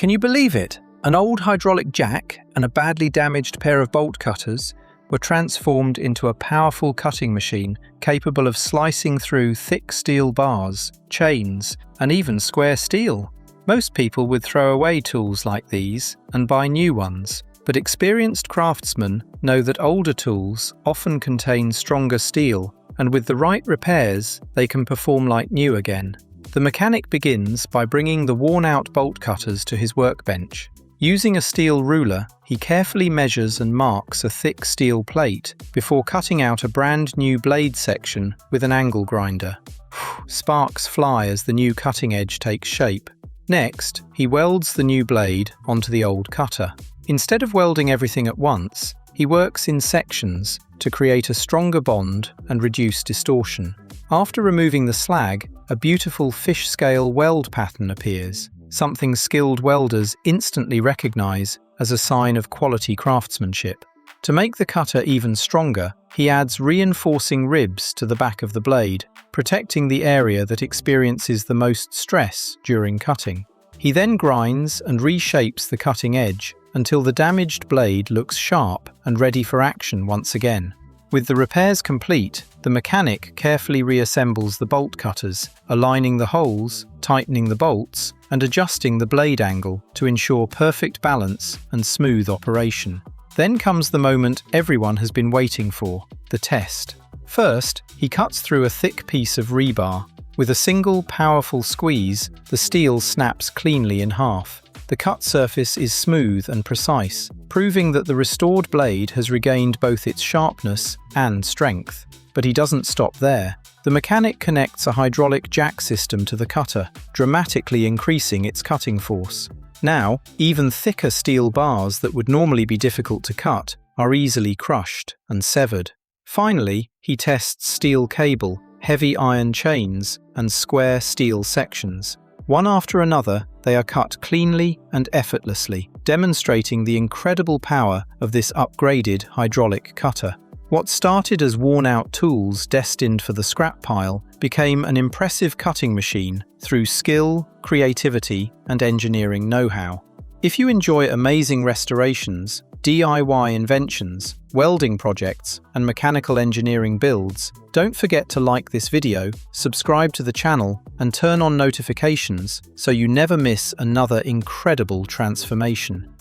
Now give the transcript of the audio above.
Can you believe it? An old hydraulic jack and a badly damaged pair of bolt cutters were transformed into a powerful cutting machine capable of slicing through thick steel bars, chains, and even square steel. Most people would throw away tools like these and buy new ones, but experienced craftsmen know that older tools often contain stronger steel, and with the right repairs, they can perform like new again. The mechanic begins by bringing the worn-out bolt cutters to his workbench. Using a steel ruler, he carefully measures and marks a thick steel plate before cutting out a brand new blade section with an angle grinder. Sparks fly as the new cutting edge takes shape. Next, he welds the new blade onto the old cutter. Instead of welding everything at once, he works in sections to create a stronger bond and reduce distortion. After removing the slag, a beautiful fish-scale weld pattern appears, something skilled welders instantly recognize as a sign of quality craftsmanship. To make the cutter even stronger, he adds reinforcing ribs to the back of the blade, protecting the area that experiences the most stress during cutting. He then grinds and reshapes the cutting edge until the damaged blade looks sharp and ready for action once again. With the repairs complete, the mechanic carefully reassembles the bolt cutters, aligning the holes, tightening the bolts, and adjusting the blade angle to ensure perfect balance and smooth operation. Then comes the moment everyone has been waiting for, the test. First, he cuts through a thick piece of rebar. With a single powerful squeeze, the steel snaps cleanly in half. The cut surface is smooth and precise, proving that the restored blade has regained both its sharpness and strength. But he doesn't stop there. The mechanic connects a hydraulic jack system to the cutter, dramatically increasing its cutting force. Now, even thicker steel bars that would normally be difficult to cut are easily crushed and severed. Finally, he tests steel cable, heavy iron chains, and square steel sections. One after another, they are cut cleanly and effortlessly, demonstrating the incredible power of this upgraded hydraulic cutter. What started as worn-out tools destined for the scrap pile became an impressive cutting machine through skill, creativity, and engineering know-how. If you enjoy amazing restorations, DIY inventions, welding projects, and mechanical engineering builds, don't forget to like this video, subscribe to the channel, and turn on notifications so you never miss another incredible transformation.